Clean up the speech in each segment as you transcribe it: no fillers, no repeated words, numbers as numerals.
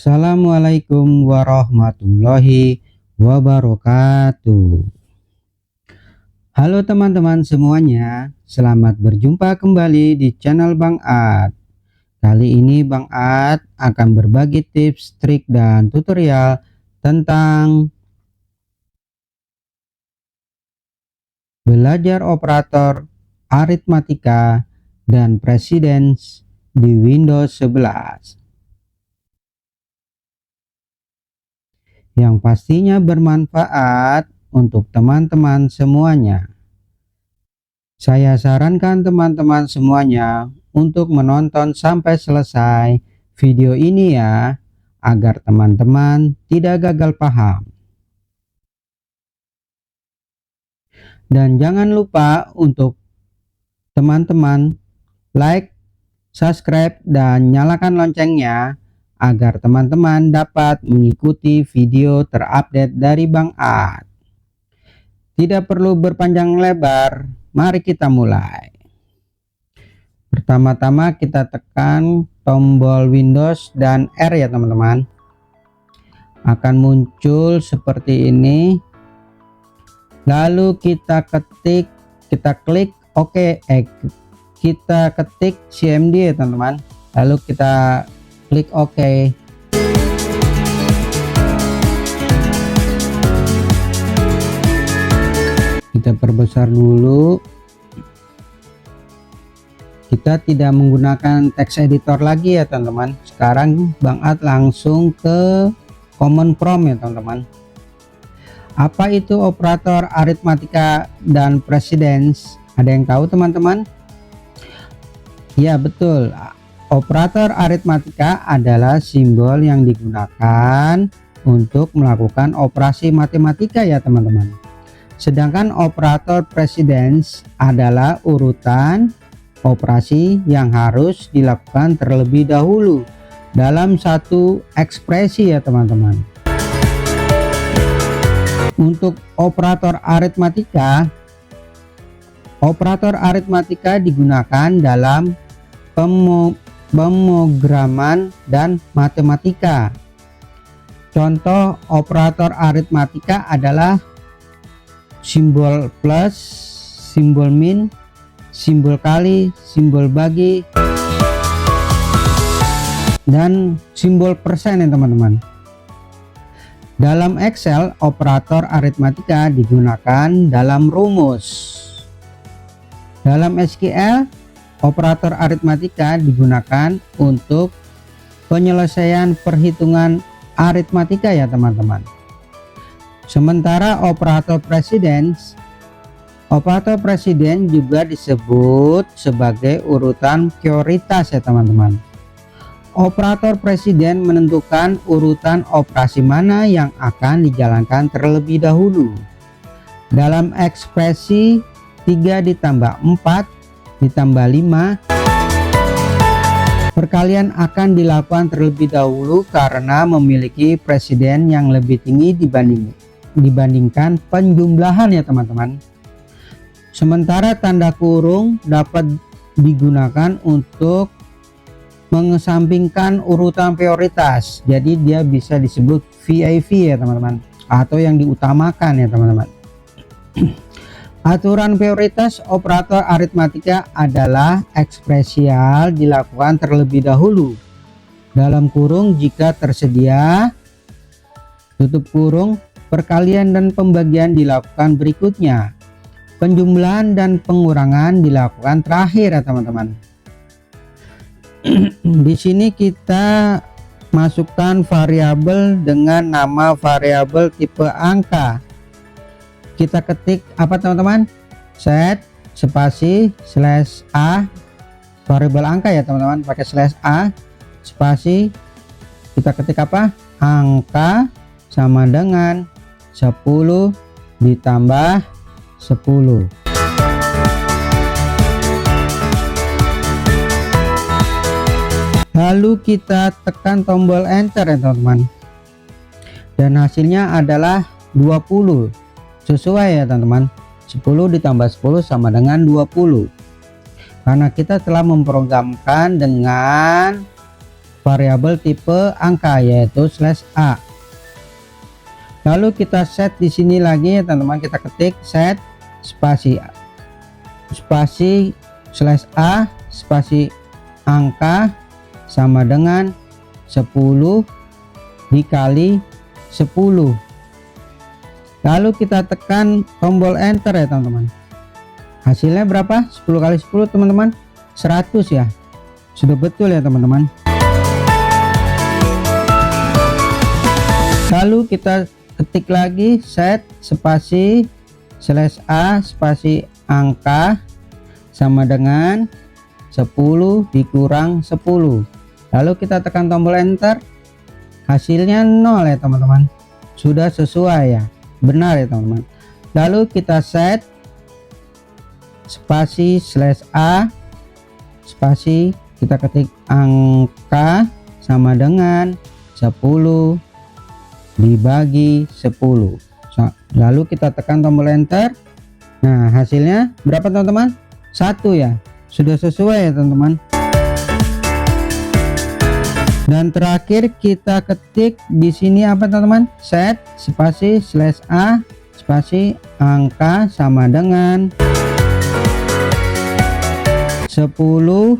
Assalamualaikum warahmatullahi wabarakatuh. Halo teman-teman semuanya, selamat berjumpa kembali di channel Bang Ad. Kali ini Bang Ad akan berbagi tips, trik, dan tutorial tentang belajar operator aritmatika dan precedence di Windows 11. Yang pastinya bermanfaat untuk teman-teman semuanya. Saya sarankan teman-teman semuanya untuk menonton sampai selesai video ini ya, agar teman-teman tidak gagal paham. Dan jangan lupa untuk teman-teman like, subscribe, dan nyalakan loncengnya agar teman-teman dapat mengikuti video terupdate dari Bang Ad. Tidak perlu berpanjang lebar, mari kita mulai. Pertama-tama kita tekan tombol Windows dan R ya teman-teman. Akan muncul seperti ini. Lalu kita klik OK, kita ketik CMD ya teman-teman. Lalu kita klik OK. Kita perbesar dulu. Kita tidak menggunakan text editor lagi ya teman-teman. Sekarang Bang Ad langsung ke command prompt ya teman-teman. Apa itu operator aritmatika dan precedence? Ada yang tahu teman-teman? Ya betul. Operator aritmatika adalah simbol yang digunakan untuk melakukan operasi matematika ya teman-teman. Sedangkan operator precedence adalah urutan operasi yang harus dilakukan terlebih dahulu dalam satu ekspresi ya teman-teman. Untuk operator aritmatika digunakan dalam pemrograman dan matematika. Contoh operator aritmatika adalah simbol plus, simbol min, simbol kali, simbol bagi, dan simbol persen ya teman-teman. Dalam Excel, operator aritmatika digunakan dalam rumus. Dalam SQL, operator aritmatika digunakan untuk penyelesaian perhitungan aritmatika ya teman-teman. Sementara operator precedence juga disebut sebagai urutan prioritas ya teman-teman. Operator presiden menentukan urutan operasi mana yang akan dijalankan terlebih dahulu. Dalam ekspresi 3 ditambah 4 ditambah 5, perkalian akan dilakukan terlebih dahulu karena memiliki presiden yang lebih tinggi dibandingkan penjumlahan ya teman-teman. Sementara tanda kurung dapat digunakan untuk mengesampingkan urutan prioritas, jadi dia bisa disebut VIV ya teman-teman, atau yang diutamakan ya teman-teman. Aturan prioritas operator aritmatika adalah ekspresial dilakukan terlebih dahulu dalam kurung jika tersedia, tutup kurung, perkalian dan pembagian dilakukan berikutnya, penjumlahan dan pengurangan dilakukan terakhir ya teman-teman. Di sini kita masukkan variabel dengan nama variabel tipe angka. Kita ketik apa teman-teman? Set spasi /a, variabel angka ya teman-teman, pakai /a spasi, kita ketik apa? Angka sama dengan 10 ditambah 10. Lalu kita tekan tombol enter ya teman-teman, dan hasilnya adalah 20. Sesuai ya teman-teman, 10 ditambah 10 sama dengan 20. Karena kita telah memprogramkan dengan variabel tipe angka, yaitu /a. Lalu kita set di sini lagi ya teman-teman, kita ketik set spasi /a spasi angka sama dengan 10 dikali 10. Lalu kita tekan tombol enter ya teman-teman. Hasilnya berapa? 10 kali 10 teman-teman, 100 ya. Sudah betul ya teman-teman. Lalu kita ketik lagi set spasi /a spasi angka sama dengan 10 dikurang 10. Lalu kita tekan tombol enter. Hasilnya 0 ya teman-teman. Sudah sesuai ya, benar ya teman-teman. Lalu kita set spasi /a spasi kita ketik angka sama dengan 10 dibagi 10. Lalu kita tekan tombol enter. Nah, hasilnya berapa teman-teman? 1 ya. Sudah sesuai ya teman-teman. Dan terakhir kita ketik di sini apa teman-teman? Set spasi /a spasi angka sama dengan 10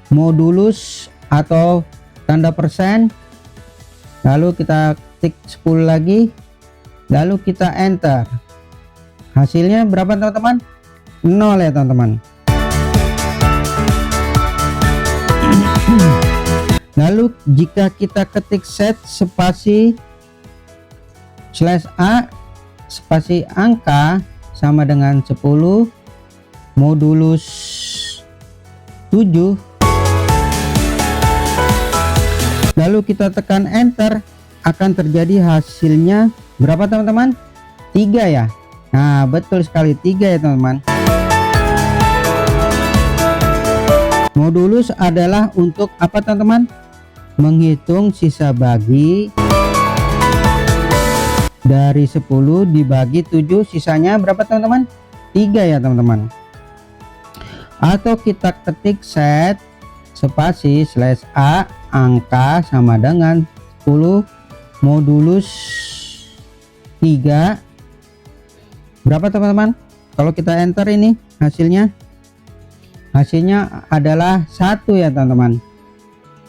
modulus atau tanda persen. Lalu kita ketik 10 lagi, lalu kita enter. Hasilnya berapa teman-teman? 0 ya teman-teman. Lalu jika kita ketik set spasi /a spasi angka sama dengan 10 modulus 7, lalu kita tekan enter, akan terjadi hasilnya berapa teman-teman? 3 ya. Nah, betul sekali, 3 ya teman-teman. Modulus adalah untuk apa teman-teman? Menghitung sisa bagi dari 10 dibagi 7, sisanya berapa teman-teman? 3 ya teman-teman. Atau kita ketik set spasi /a angka sama dengan 10 modulus 3. Berapa teman-teman? Kalau kita enter ini hasilnya adalah 1 ya teman-teman.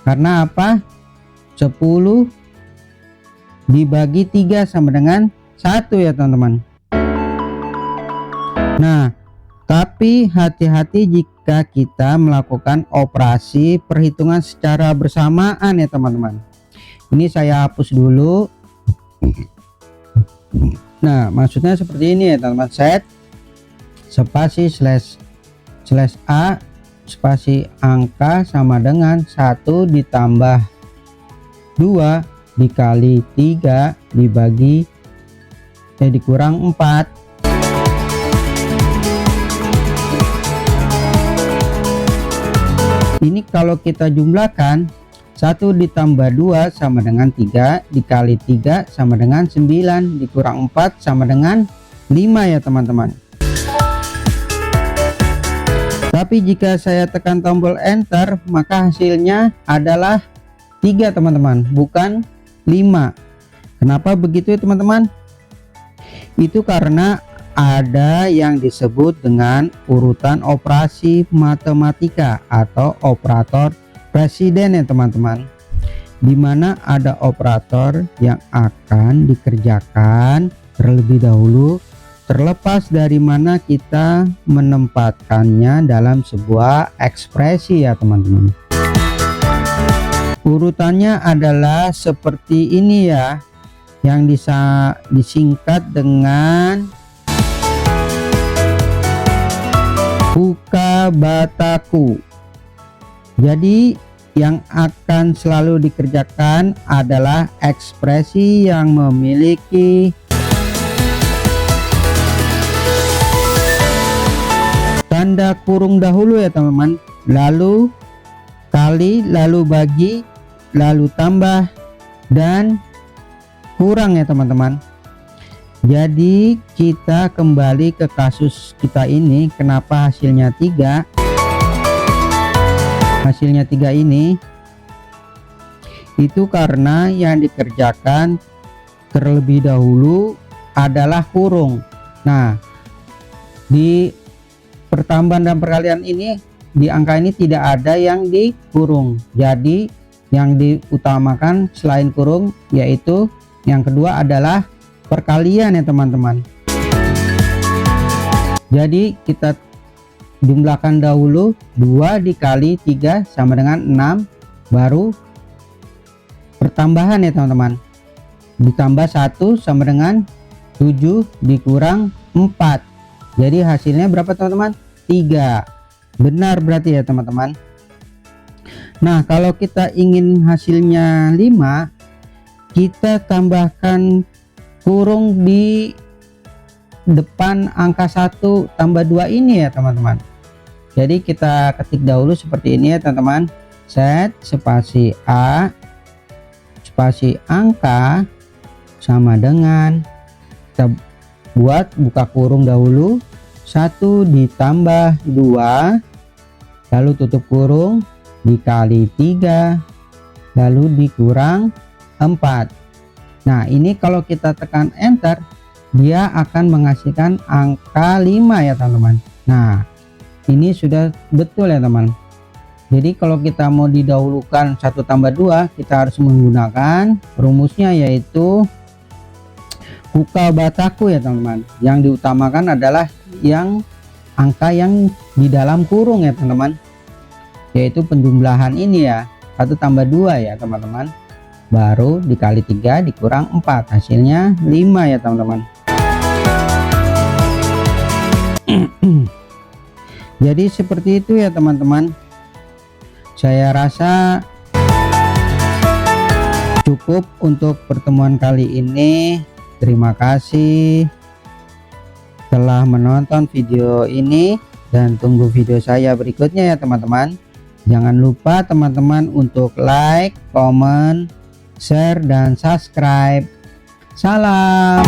Karena apa? 10 dibagi 3 sama dengan 1 ya teman-teman. Nah, tapi hati-hati jika kita melakukan operasi perhitungan secara bersamaan ya teman-teman. Ini saya hapus dulu. Nah, maksudnya seperti ini ya teman-teman. Set spasi /a spasi angka sama dengan 1 ditambah 2 dikali 3 dibagi dikurang 4. Ini kalau kita jumlahkan, 1 ditambah 2 sama dengan 3 dikali 3 sama dengan 9 dikurang 4 sama dengan 5 ya teman-teman. Tapi jika saya tekan tombol enter, maka hasilnya adalah 3 teman-teman, bukan 5. Kenapa begitu ya teman-teman? Itu karena ada yang disebut dengan urutan operasi matematika atau operator presiden ya teman-teman, dimana ada operator yang akan dikerjakan terlebih dahulu terlepas dari mana kita menempatkannya dalam sebuah ekspresi ya teman-teman. Urutannya adalah seperti ini ya, yang bisa disingkat dengan buka bataku. Jadi yang akan selalu dikerjakan adalah ekspresi yang memiliki tanda kurung dahulu ya teman-teman, lalu kali, lalu bagi, lalu tambah dan kurang ya teman-teman. Jadi kita kembali ke kasus kita ini, kenapa hasilnya 3? hasilnya 3 ini, itu karena yang dikerjakan terlebih dahulu adalah kurung. Nah, di pertambahan dan perkalian ini, di angka ini tidak ada yang dikurung. Jadi yang diutamakan selain kurung yaitu yang kedua adalah perkalian ya teman-teman. Jadi kita jumlahkan dahulu 2 dikali 3 sama dengan 6, baru pertambahan ya teman-teman, ditambah 1 sama dengan 7 dikurang 4, jadi hasilnya berapa teman-teman? 3. Benar berarti ya teman-teman. Nah, kalau kita ingin hasilnya 5, kita tambahkan kurung di depan angka 1 tambah 2 ini ya teman-teman. Jadi kita ketik dahulu seperti ini ya teman-teman, set spasi A spasi angka sama dengan, kita buat buka kurung dahulu, 1 ditambah 2 lalu tutup kurung dikali 3 lalu dikurang 4. Nah, ini kalau kita tekan enter dia akan menghasilkan angka 5 ya teman-teman. Nah, ini sudah betul ya teman. Jadi kalau kita mau didahulukan 1 tambah 2, kita harus menggunakan rumusnya yaitu buka bataku ya teman-teman. Yang diutamakan adalah yang angka yang di dalam kurung ya teman-teman, yaitu penjumlahan ini ya, 1 tambah 2 ya teman-teman, baru dikali 3 dikurang 4, hasilnya 5 ya teman-teman. Jadi seperti itu ya teman-teman. Saya rasa cukup untuk pertemuan kali ini. Terima kasih telah menonton video ini dan tunggu video saya berikutnya ya teman-teman. Jangan lupa teman-teman untuk like, comment, share, dan subscribe. Salam.